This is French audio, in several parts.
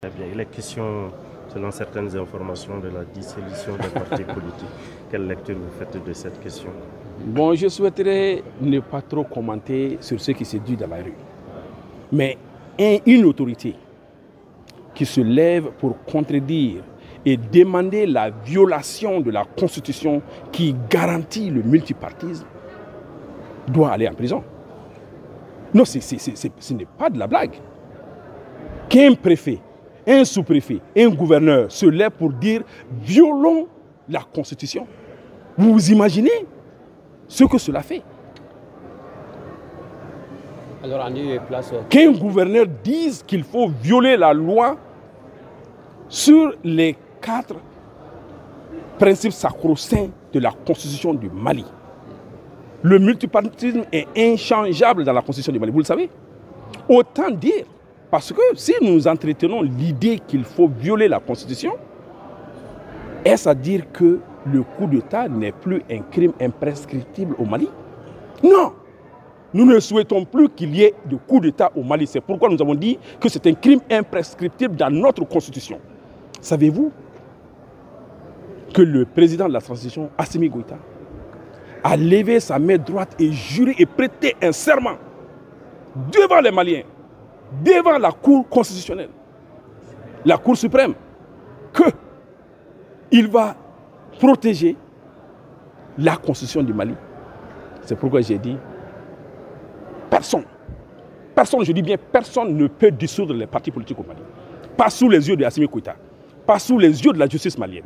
Très bien. Il est question, selon certaines informations, de la dissolution des partis politiques. Quelle lecture vous faites de cette question? Bon, je souhaiterais ne pas trop commenter sur ce qui se dit dans la rue. Mais une autorité qui se lève pour contredire et demander la violation de la Constitution qui garantit le multipartisme doit aller en prison. Non, ce n'est pas de la blague. Qu'un préfet, un sous-préfet, un gouverneur se lève pour dire « violons la Constitution ». Vous vous imaginez ce que cela fait? Alors, en lieu et place... Qu'un gouverneur dise qu'il faut violer la loi sur les 4 principes sacro-saints de la Constitution du Mali. Le multipartisme est inchangeable dans la Constitution du Mali, vous le savez. Autant dire, parce que si nous entretenons l'idée qu'il faut violer la Constitution, est-ce à dire que le coup d'État n'est plus un crime imprescriptible au Mali? Non! Nous ne souhaitons plus qu'il y ait de coup d'État au Mali. C'est pourquoi nous avons dit que c'est un crime imprescriptible dans notre Constitution. Savez-vous que le président de la transition, Assimi Goïta, a levé sa main droite et juré et prêté un serment devant les Maliens, devant la Cour constitutionnelle, la Cour suprême, qu'il va protéger la Constitution du Mali. C'est pourquoi j'ai dit, personne, je dis bien personne ne peut dissoudre les partis politiques au Mali. Pas sous les yeux de Assimi Goïta, pas sous les yeux de la justice malienne.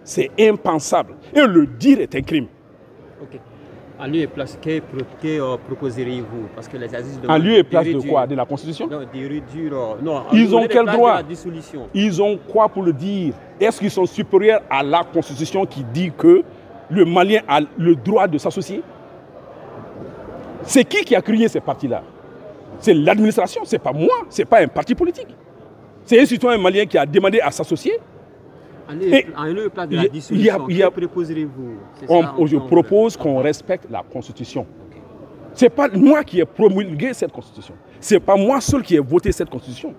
C'est impensable. Et le dire est un crime. Ok. En lieu et place, que proposeriez-vous? Parce que les assises en lieu et place de quoi? De la Constitution? Non, de réduire... Non, ils ont quel droit? La dissolution. Ils ont quoi pour le dire? Est-ce qu'ils sont supérieurs à la Constitution qui dit que le Malien a le droit de s'associer? C'est qui a créé ces partis-là? C'est l'administration, c'est pas moi, c'est pas un parti politique. C'est un citoyen malien qui a demandé à s'associer. En lieu et place de la dissolution, que proposeriez-vous? Je propose qu'on respecte la Constitution. Okay. Ce n'est pas moi qui ai promulgué cette Constitution. Ce n'est pas moi seul qui ai voté cette Constitution.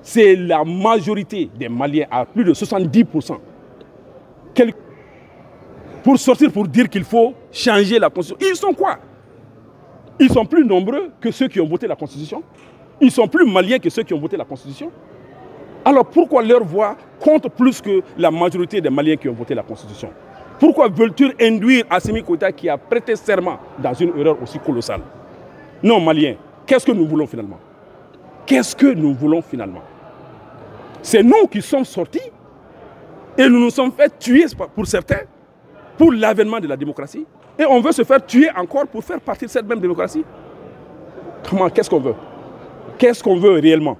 C'est la majorité des Maliens, à plus de 70%. Pour sortir, pour dire qu'il faut changer la Constitution. Ils sont quoi? Ils sont plus nombreux que ceux qui ont voté la Constitution. Ils sont plus maliens que ceux qui ont voté la Constitution. Alors pourquoi leur voix compte plus que la majorité des Maliens qui ont voté la Constitution? Pourquoi veulent-ils induire Assimi Goïta qui a prêté serment dans une erreur aussi colossale? Non, Maliens, qu'est-ce que nous voulons finalement? Qu'est-ce que nous voulons finalement? C'est nous qui sommes sortis et nous nous sommes fait tuer pour certains, pour l'avènement de la démocratie. Et on veut se faire tuer encore pour faire partie de cette même démocratie? Comment? Qu'est-ce qu'on veut? Qu'est-ce qu'on veut réellement?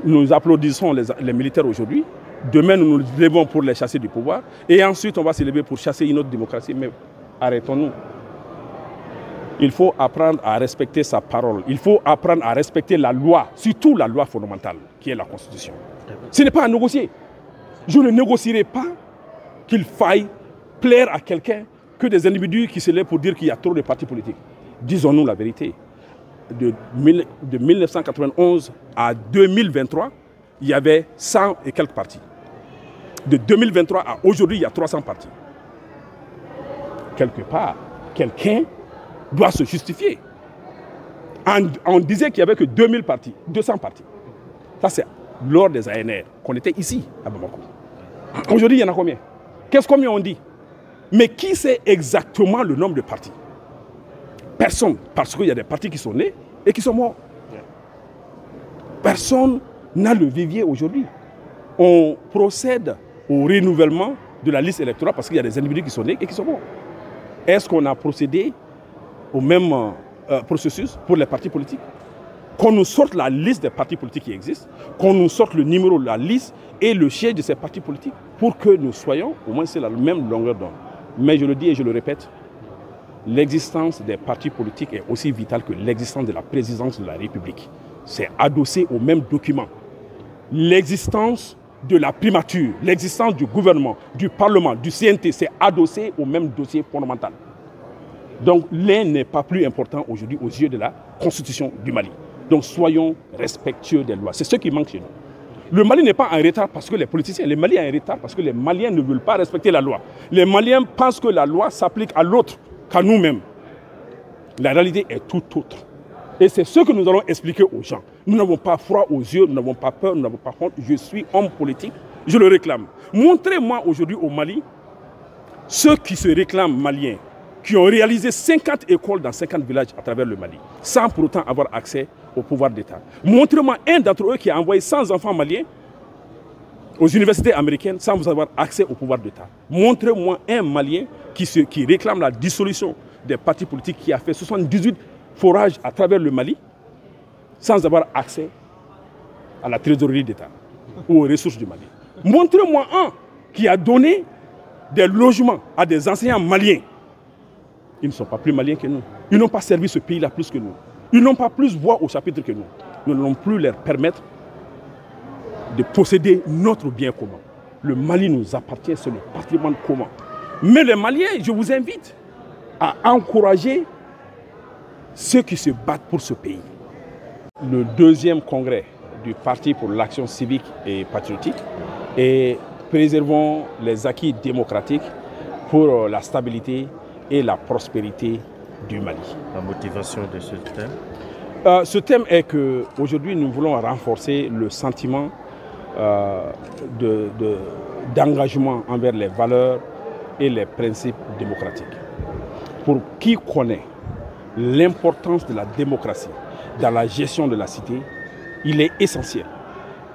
Nous applaudissons les militaires aujourd'hui. Demain, nous nous levons pour les chasser du pouvoir. Et ensuite, on va se lever pour chasser une autre démocratie. Mais arrêtons-nous. Il faut apprendre à respecter sa parole. Il faut apprendre à respecter la loi, surtout la loi fondamentale, qui est la Constitution. Ce n'est pas à négocier. Je ne négocierai pas qu'il faille plaire à quelqu'un que des individus qui se lèvent pour dire qu'il y a trop de partis politiques. Disons-nous la vérité. De 1991 à 2023, il y avait 100 et quelques partis. De 2023 à aujourd'hui, il y a 300 partis. Quelque part, quelqu'un doit se justifier. On disait qu'il n'y avait que 2000 partis, 200 partis. Ça, c'est lors des ANR, qu'on était ici, à Bamako. Aujourd'hui, il y en a combien? Combien on dit? Mais qui sait exactement le nombre de partis? Personne, parce qu'il y a des partis qui sont nés et qui sont morts. Personne n'a le vivier aujourd'hui. On procède au renouvellement de la liste électorale parce qu'il y a des individus qui sont nés et qui sont morts. Est-ce qu'on a procédé au même processus pour les partis politiques? Qu'on nous sorte la liste des partis politiques qui existent, qu'on nous sorte le numéro de la liste et le siège de ces partis politiques pour que nous soyons, au moins c'est la même longueur d'onde. Mais je le dis et je le répète, l'existence des partis politiques est aussi vitale que l'existence de la présidence de la République. C'est adossé au même document. L'existence de la primature, l'existence du gouvernement, du Parlement, du CNT, c'est adossé au même dossier fondamental. Donc l'un n'est pas plus important aujourd'hui aux yeux de la Constitution du Mali. Donc soyons respectueux des lois. C'est ce qui manque chez nous. Le Mali n'est pas en retard parce que les politiciens, le Mali est en retard parce que les Maliens ne veulent pas respecter la loi. Les Maliens pensent que la loi s'applique à l'autre qu'à nous-mêmes. La réalité est tout autre. Et c'est ce que nous allons expliquer aux gens. Nous n'avons pas froid aux yeux, nous n'avons pas peur, nous n'avons pas honte. Je suis homme politique, je le réclame. Montrez-moi aujourd'hui au Mali ceux qui se réclament maliens, qui ont réalisé 50 écoles dans 50 villages à travers le Mali, sans pour autant avoir accès au pouvoir d'État. Montrez-moi un d'entre eux qui a envoyé 100 enfants maliens aux universités américaines sans avoir accès au pouvoir d'État. Montrez-moi un Malien qui réclame la dissolution des partis politiques, qui a fait 78 forages à travers le Mali sans avoir accès à la trésorerie d'État ou aux ressources du Mali. Montrez-moi un qui a donné des logements à des enseignants maliens. Ils ne sont pas plus maliens que nous. Ils n'ont pas servi ce pays-là plus que nous. Ils n'ont pas plus voix au chapitre que nous. Nous n'allons plus leur permettre de posséder notre bien commun. Le Mali nous appartient, c'est le patrimoine commun. Mais les Maliens, je vous invite à encourager ceux qui se battent pour ce pays. Le deuxième congrès du Parti pour l'action civique et patriotique et préservons les acquis démocratiques pour la stabilité et la prospérité du Mali. La motivation de ce thème? Ce thème est qu'aujourd'hui nous voulons renforcer le sentiment d'engagement envers les valeurs et les principes démocratiques. Pour qui connaît l'importance de la démocratie dans la gestion de la cité, il est essentiel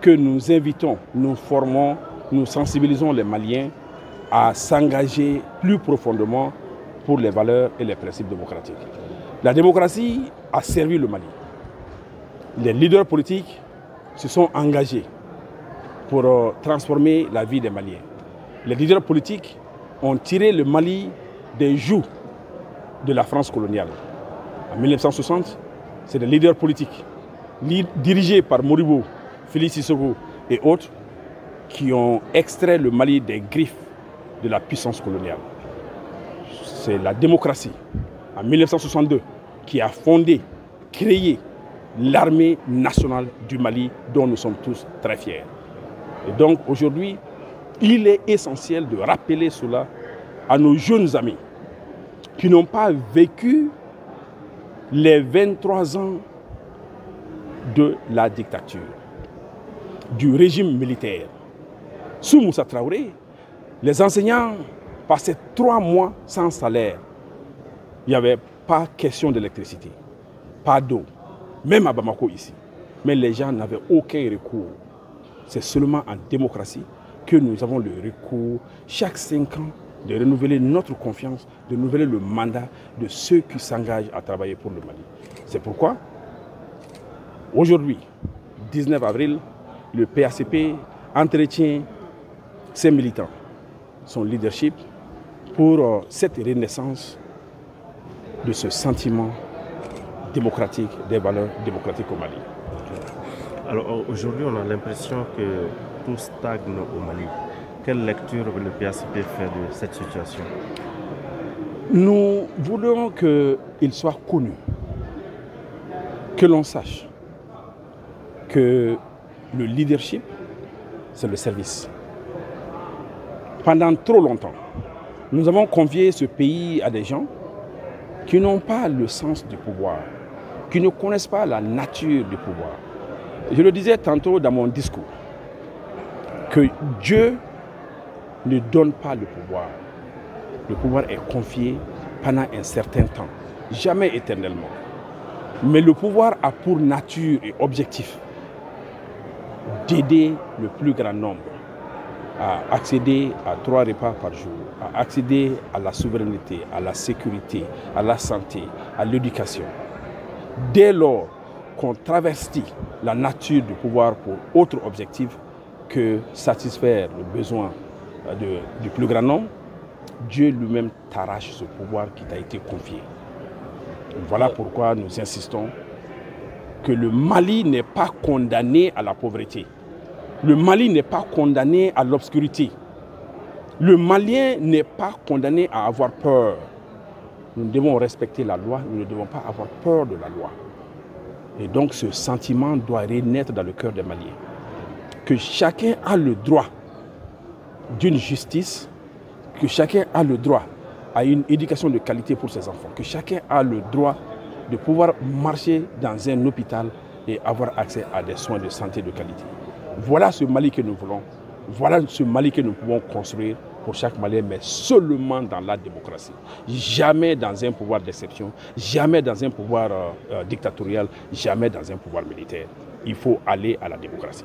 que nous invitons, nous formons, nous sensibilisons les Maliens à s'engager plus profondément pour les valeurs et les principes démocratiques. La démocratie a servi le Mali. Les leaders politiques se sont engagés pour transformer la vie des Maliens. Les leaders politiques ont tiré le Mali des joues de la France coloniale. En 1960, c'est des leaders politiques dirigés par Moribo, Félix Sissoko et autres qui ont extrait le Mali des griffes de la puissance coloniale. C'est la démocratie, en 1962, qui a fondé, créé l'armée nationale du Mali dont nous sommes tous très fiers. Et donc aujourd'hui, il est essentiel de rappeler cela à nos jeunes amis qui n'ont pas vécu les 23 ans de la dictature, du régime militaire. Sous Moussa Traoré, les enseignants passaient 3 mois sans salaire. Il n'y avait pas question d'électricité, pas d'eau, même à Bamako ici. Mais les gens n'avaient aucun recours. C'est seulement en démocratie que nous avons le recours, chaque 5 ans, de renouveler notre confiance, de renouveler le mandat de ceux qui s'engagent à travailler pour le Mali. C'est pourquoi, aujourd'hui, 19 avril, le PACP entretient ses militants, son leadership, pour cette renaissance de ce sentiment démocratique, des valeurs démocratiques au Mali. Alors aujourd'hui, on a l'impression que tout stagne au Mali. Quelle lecture le PACP fait de cette situation? Nous voulons qu'il soit connu, que l'on sache que le leadership, c'est le service. Pendant trop longtemps, nous avons confié ce pays à des gens qui n'ont pas le sens du pouvoir, qui ne connaissent pas la nature du pouvoir. Je le disais tantôt dans mon discours, que Dieu ne donne pas le pouvoir. Le pouvoir est confié pendant un certain temps, jamais éternellement. Mais le pouvoir a pour nature et objectif d'aider le plus grand nombre à accéder à 3 repas par jour, à accéder à la souveraineté, à la sécurité, à la santé, à l'éducation. Dès lors qu'on travestit la nature du pouvoir pour autre objectif que satisfaire le besoin du plus grand nombre, Dieu lui-même t'arrache ce pouvoir qui t'a été confié. Voilà pourquoi nous insistons que le Mali n'est pas condamné à la pauvreté. Le Mali n'est pas condamné à l'obscurité. Le Malien n'est pas condamné à avoir peur. Nous devons respecter la loi, nous ne devons pas avoir peur de la loi. Et donc ce sentiment doit renaître dans le cœur des Maliens. que chacun a le droit d'une justice, que chacun a le droit à une éducation de qualité pour ses enfants, que chacun a le droit de pouvoir marcher dans un hôpital et avoir accès à des soins de santé de qualité. Voilà ce Mali que nous voulons, voilà ce Mali que nous pouvons construire pour chaque Malien, mais seulement dans la démocratie. Jamais dans un pouvoir d'exception, jamais dans un pouvoir dictatorial, jamais dans un pouvoir militaire. Il faut aller à la démocratie.